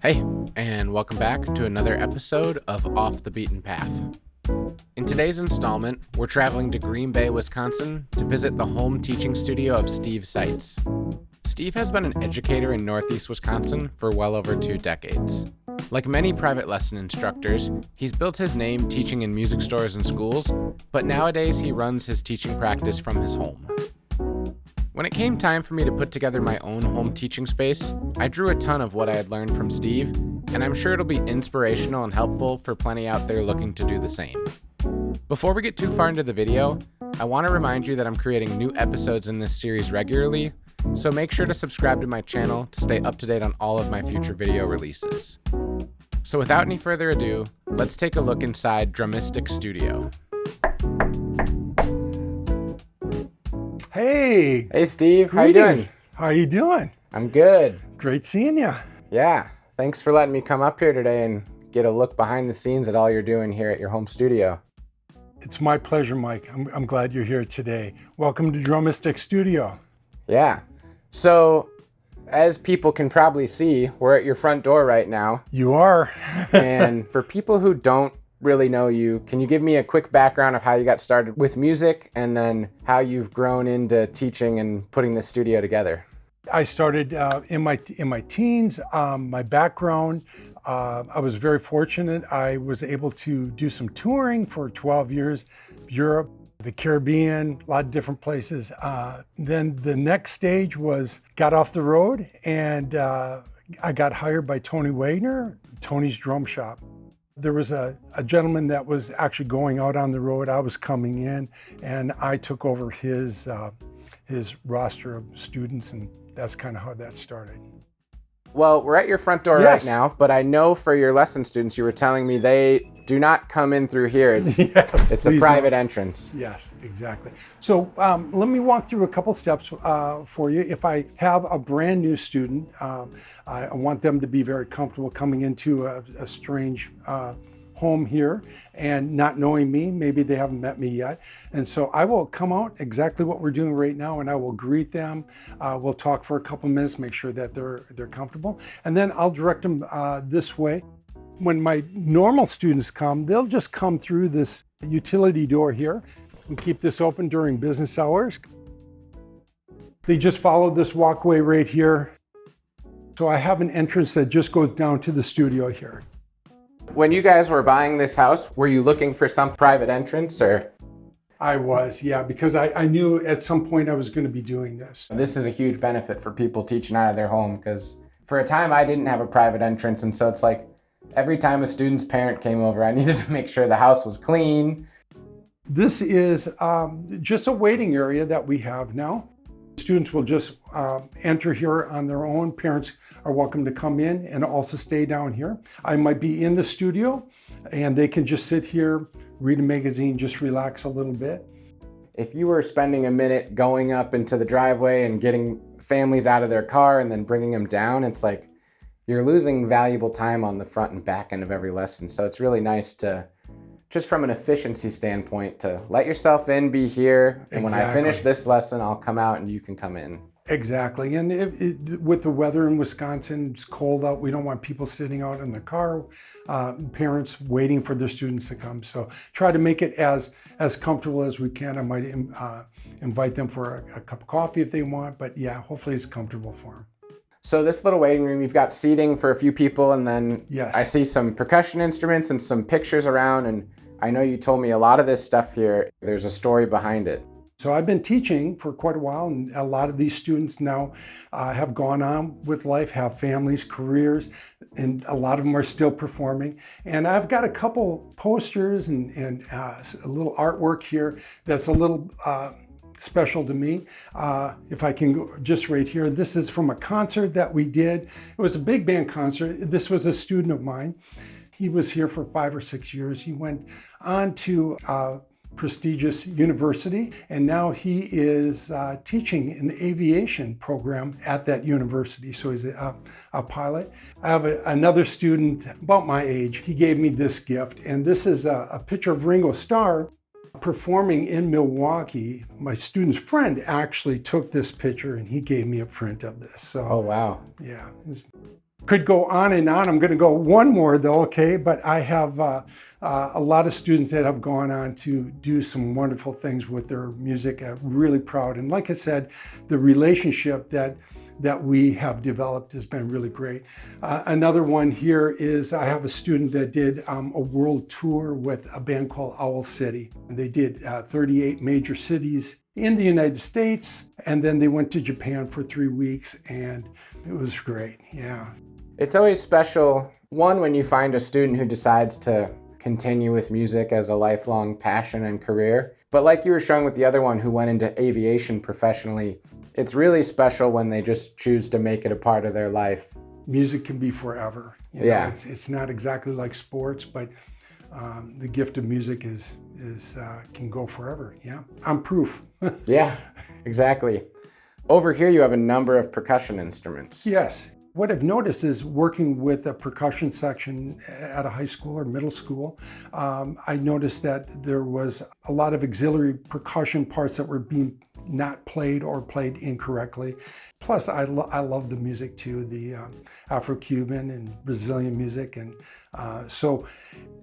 Hey, and welcome back to another episode of Off the Beaten Path. In today's installment, we're traveling to Green Bay, Wisconsin to visit the home teaching studio of Steve Seitz. Steve has been an educator in Northeast Wisconsin for well over 2 decades. Like many private lesson instructors, he's built his name teaching in music stores and schools, but nowadays he runs his teaching practice from his home. When it came time for me to put together my own home teaching space, I drew a ton of what I had learned from Steve, and I'm sure it'll be inspirational and helpful for plenty out there looking to do the same. Before we get too far into the video, I want to remind you that I'm creating new episodes in this series regularly, so make sure to subscribe to my channel to stay up to date on all of my future video releases. So without any further ado, let's take a look inside Drumistick Studio. Hey. Hey Steve, how you Greetings. doing? How you doing? I'm good. Great seeing you. Yeah, thanks for letting me come up here today and get a look behind the scenes at all you're doing here at your home studio. It's my pleasure, Mike. I'm glad you're here today. Welcome to Drumistick Studio. Yeah, so as people can probably see, we're at your front door right now. You are. And for people who don't really know you, can you give me a quick background of how you got started with music and then how you've grown into teaching and putting this studio together? I started in my teens. My background, I was very fortunate. I was able to do some touring for 12 years, Europe, the Caribbean, a lot of different places. Then the next stage was got off the road and I got hired by Tony Wagner, Tony's Drum Shop. There was a gentleman that was actually going out on the road. I was coming in and I took over his roster of students, and that's kind of how that started. Well, we're at your front door right now, but I know for your lesson students, you were telling me they do not come in through here. It's, Yes, it's a private entrance. Yes, exactly. So let me walk through a couple steps for you. If I have a brand new student, I want them to be very comfortable coming into a strange home here and not knowing me. Maybe they haven't met me yet. And so I will come out exactly what we're doing right now, and I will greet them. We'll talk for a couple minutes, make sure that they're comfortable. And then I'll direct them this way. When my normal students come, they'll just come through this utility door here and keep this open during business hours. They just follow this walkway right here. So I have an entrance that just goes down to the studio here. When you guys were buying this house, were you looking for some private entrance or? I was, yeah, because I knew at some point I was going to be doing this. This is a huge benefit for people teaching out of their home, because for a time I didn't have a private entrance, and so it's like every time a student's parent came over, I needed to make sure the house was clean. This is just a waiting area that we have now. Students will just enter here on their own. Parents are welcome to come in and also stay down here. I might be in the studio and they can just sit here, read a magazine, just relax a little bit. If you were spending a minute going up into the driveway and getting families out of their car and then bringing them down, it's like you're losing valuable time on the front and back end of every lesson. So it's really nice to, just from an efficiency standpoint, to let yourself in, be here, and when I finish this lesson, I'll come out and you can come in. Exactly, and with the weather in Wisconsin, it's cold out. We don't want people sitting out in the car, parents waiting for their students to come. So try to make it as comfortable as we can. I might invite them for a cup of coffee if they want, but yeah, hopefully it's comfortable for them. So this little waiting room, you've got seating for a few people, and then Yes. I see some percussion instruments and some pictures around, and I know you told me a lot of this stuff here, there's a story behind it. So I've been teaching for quite a while, and a lot of these students now have gone on with life, have families, careers, and a lot of them are still performing. And I've got a couple posters and a little artwork here that's a little special to me. If I can go just right here, this is from a concert that we did. It was a big band concert. This was a student of mine. He was here for 5 or 6 years. He went on to prestigious university, and now he is teaching an aviation program at that university. So he's a pilot. I have another student about my age. He gave me this gift, and this is a picture of Ringo Starr performing in Milwaukee. My student's friend actually took this picture and he gave me a print of this. So, Oh, wow. yeah. Could go on and on. I'm going to go one more though, okay? But I have a lot of students that have gone on to do some wonderful things with their music. I'm really proud. And like I said, the relationship that we have developed has been really great. Another one here is I have a student that did a world tour with a band called Owl City. And they did 38 major cities in the United States, and then they went to Japan for 3 weeks, and it was great, yeah. It's always special, one, when you find a student who decides to continue with music as a lifelong passion and career. But like you were showing with the other one who went into aviation professionally, it's really special when they just choose to make it a part of their life. Music can be forever. You know, yeah. It's not exactly like sports, but the gift of music can go forever. Yeah, I'm proof. Yeah, exactly. Over here you have a number of percussion instruments. Yes. What I've noticed is working with a percussion section at a high school or middle school, I noticed that there was a lot of auxiliary percussion parts that were being not played or played incorrectly. Plus, I love the music too, the Afro-Cuban and Brazilian music. And so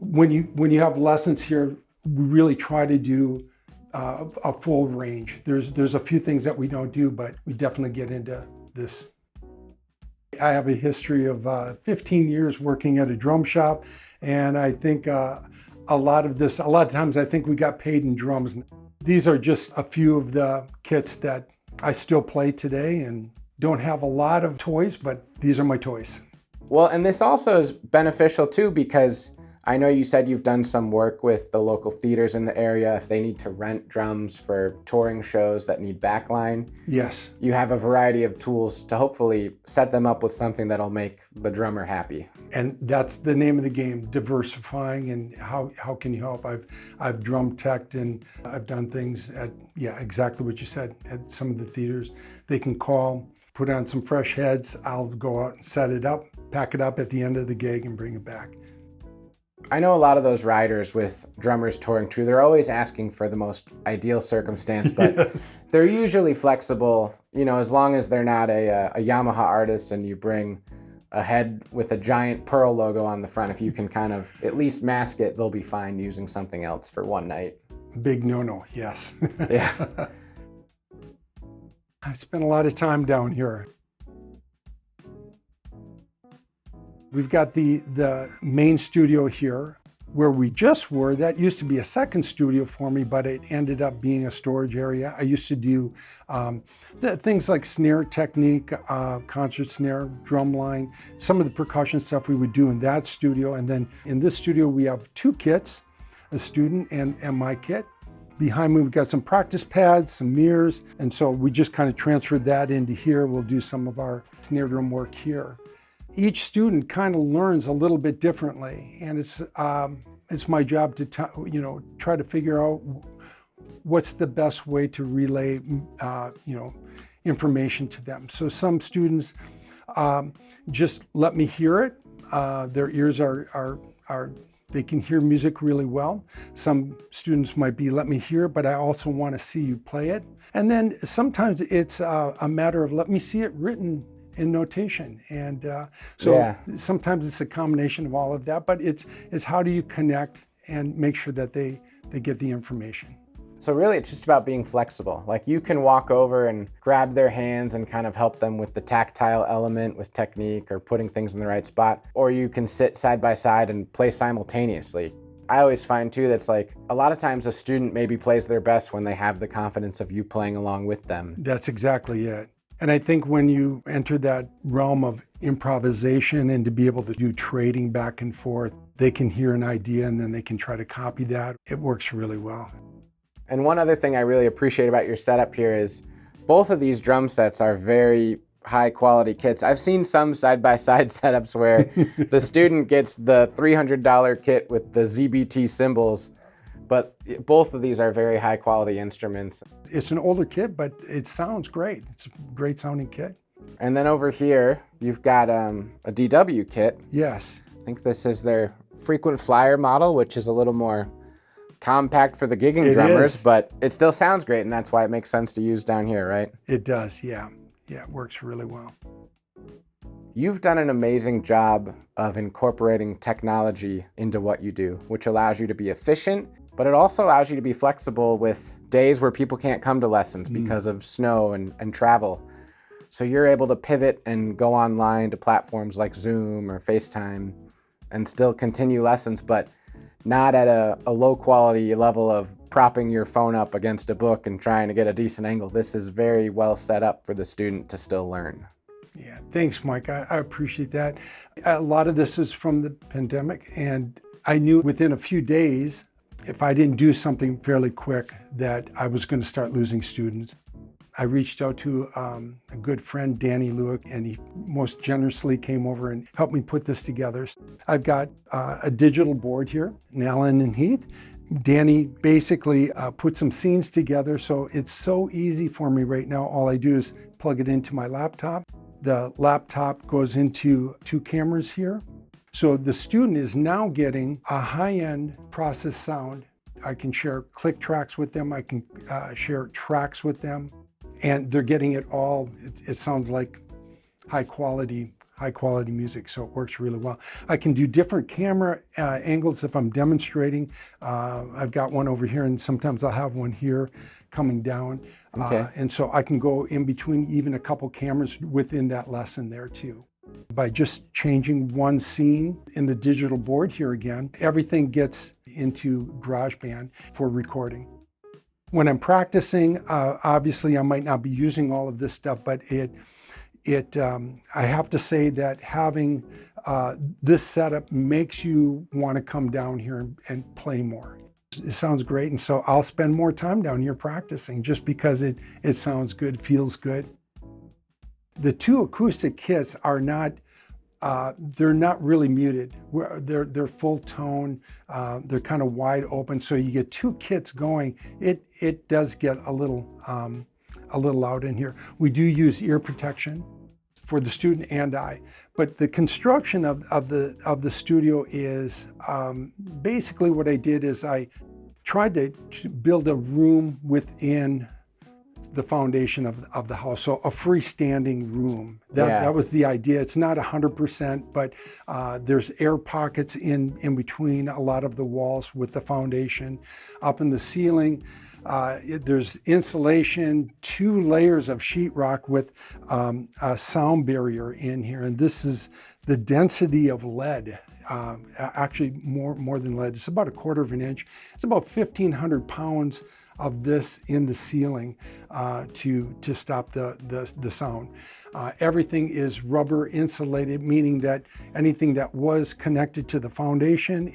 when you have lessons here, we really try to do a full range. There's a few things that we don't do, but we definitely get into this. I have a history of 15 years working at a drum shop, and I think a lot of times I think we got paid in drums. These are just a few of the kits that I still play today and don't have a lot of toys, but these are my toys. Well, and this also is beneficial too, because I know you said you've done some work with the local theaters in the area if they need to rent drums for touring shows that need backline. Yes. You have a variety of tools to hopefully set them up with something that'll make the drummer happy. And that's the name of the game, diversifying and how can you help? I've drum teched and I've done things at, yeah, exactly what you said, at some of the theaters. They can call, put on some fresh heads, I'll go out and set it up, pack it up at the end of the gig and bring it back. I know a lot of those riders with drummers touring too, they're always asking for the most ideal circumstance, but yes. They're usually flexible, you know, as long as they're not a Yamaha artist and you bring a head with a giant Pearl logo on the front. If you can kind of at least mask it, they'll be fine using something else for one night. Big no-no, yes. Yeah. I spent a lot of time down here. We've got the main studio here where we just were. That used to be a second studio for me, but it ended up being a storage area. I used to do things like snare technique, concert snare, drum line, some of the percussion stuff we would do in that studio. And then in this studio, we have 2 kits, a student and my kit. Behind me, we've got some practice pads, some mirrors. And so we just kind of transferred that into here. We'll do some of our snare drum work here. Each student kind of learns a little bit differently, and it's my job to try to figure out what's the best way to relay information to them. So some students just let me hear it. Their ears are they can hear music really well. Some students might be let me hear it, but I also want to see you play it. And then sometimes it's a matter of let me see it written in notation. And sometimes it's a combination of all of that, but it's how do you connect and make sure that they get the information. So really it's just about being flexible. Like you can walk over and grab their hands and kind of help them with the tactile element with technique or putting things in the right spot, or you can sit side by side and play simultaneously. I always find too that's like a lot of times a student maybe plays their best when they have the confidence of you playing along with them. That's exactly it. And I think when you enter that realm of improvisation and to be able to do trading back and forth, they can hear an idea and then they can try to copy that. It works really well. And one other thing I really appreciate about your setup here is both of these drum sets are very high quality kits. I've seen some side-by-side setups where the student gets the $300 kit with the ZBT cymbals, but both of these are very high quality instruments. It's an older kit, but it sounds great. It's a great sounding kit. And then over here, you've got a DW kit. Yes. I think this is their frequent flyer model, which is a little more compact for the gigging drummers, but it still sounds great, and that's why it makes sense to use down here, right? It does, yeah. Yeah, it works really well. You've done an amazing job of incorporating technology into what you do, which allows you to be efficient, but it also allows you to be flexible with days where people can't come to lessons because of snow and travel. So you're able to pivot and go online to platforms like Zoom or FaceTime and still continue lessons, but not at a low quality level of propping your phone up against a book and trying to get a decent angle. This is very well set up for the student to still learn. Yeah, thanks, Mike. I appreciate that. A lot of this is from the pandemic, and I knew within a few days, if I didn't do something fairly quick, that I was going to start losing students. I reached out to a good friend, Danny Lewick, and he most generously came over and helped me put this together. I've got a digital board here, an Allen and Heath. Danny basically put some scenes together, so it's so easy for me right now. All I do is plug it into my laptop. The laptop goes into 2 cameras here. So the student is now getting a high-end processed sound. I can share click tracks with them. I can share tracks with them. And they're getting it all. It sounds like high quality music, so it works really well. I can do different camera angles if I'm demonstrating. I've got one over here, and sometimes I'll have one here coming down. Okay. And so I can go in between even a couple cameras within that lesson there too. By just changing one scene in the digital board here again, everything gets into GarageBand for recording. When I'm practicing, obviously I might not be using all of this stuff, but I have to say that having this setup makes you want to come down here and play more. It sounds great, and so I'll spend more time down here practicing just because it sounds good, feels good. The 2 acoustic kits are not, they're not really muted. They're full tone, they're kind of wide open, so you get 2 kits going. It does get a little loud in here. We do use ear protection for the student and I, but the construction of the studio is basically what I did is I tried to build a room within the foundation of the house, so a freestanding room. That was the idea. It's not 100%, but there's air pockets in between a lot of the walls with the foundation. Up in the ceiling, there's insulation, 2 layers of sheetrock with a sound barrier in here, and this is the density of lead. Actually, more than lead. It's about 1/4 of an inch. It's about 1,500 pounds of this in the ceiling to stop the sound. Everything is rubber insulated, meaning that anything that was connected to the foundation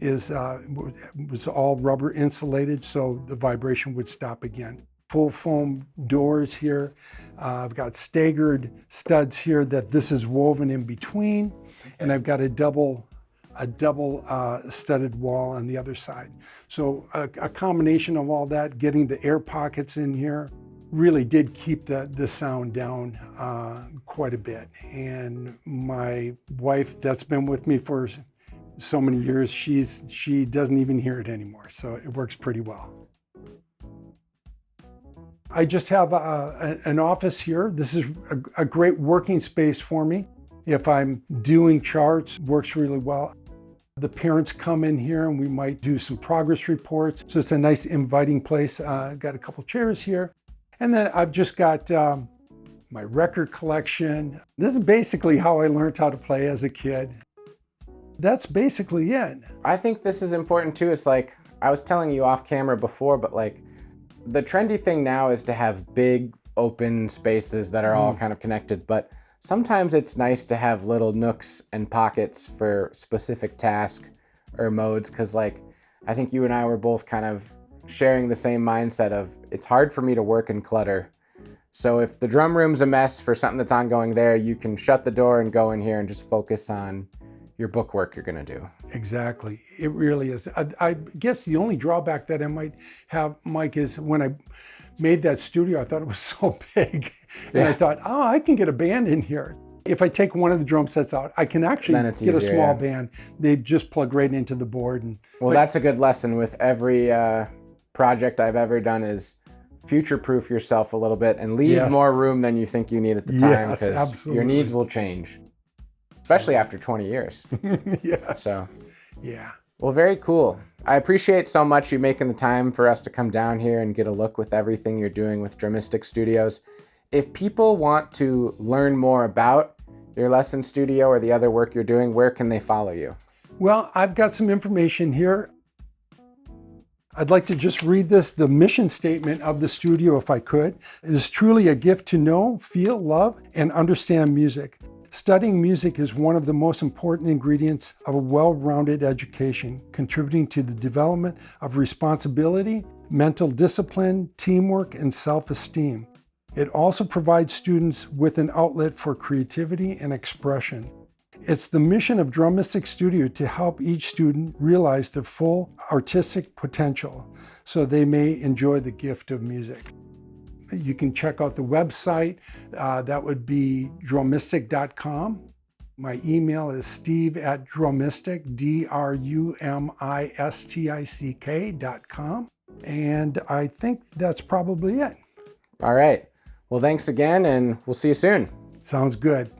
was all rubber insulated, so the vibration would stop again. Full foam doors here. I've got staggered studs here that this is woven in between, and I've got a double studded wall on the other side. So a combination of all that, getting the air pockets in here, really did keep the sound down quite a bit. And my wife, that's been with me for so many years, she doesn't even hear it anymore, so it works pretty well. I just have an office here. This is a great working space for me. If I'm doing charts, works really well. The parents come in here and we might do some progress reports. So it's a nice inviting place. Got a couple chairs here. And then I've just got my record collection. This is basically how I learned how to play as a kid. That's basically it. I think this is important too. It's like, I was telling you off camera before, but like the trendy thing now is to have big open spaces that are all kind of connected, but sometimes it's nice to have little nooks and pockets for specific tasks or modes, because like I think you and I were both kind of sharing the same mindset of it's hard for me to work in clutter. So if the drum room's a mess for something that's ongoing there, you can shut the door and go in here and just focus on your book work you're going to do. Exactly. It really is. I guess the only drawback that I might have, Mike, is when I made that studio, I thought it was so big. And I thought, oh, I can get a band in here. If I take one of the drum sets out, I can actually get a small band. They just plug right into the board. Well, that's a good lesson with every project I've ever done is future-proof yourself a little bit and leave Yes. more room than you think you need at the time, Yes, because absolutely. your needs will change, especially after 20 years. Yes. So, yeah. well, very cool. I appreciate so much you making the time for us to come down here and get a look with everything you're doing with Drumistick Studios. If people want to learn more about your lesson studio or the other work you're doing, where can they follow you? Well, I've got some information here. I'd like to just read the mission statement of the studio if I could. It is truly a gift to know, feel, love, and understand music. Studying music is one of the most important ingredients of a well-rounded education, contributing to the development of responsibility, mental discipline, teamwork, and self-esteem. It also provides students with an outlet for creativity and expression. It's the mission of Drumistick Studio to help each student realize their full artistic potential so they may enjoy the gift of music. You can check out the website. That would be drumistick.com. My email is steve@drumistick, drumistick.com. And I think that's probably it. All right. Well, thanks again, and we'll see you soon. Sounds good.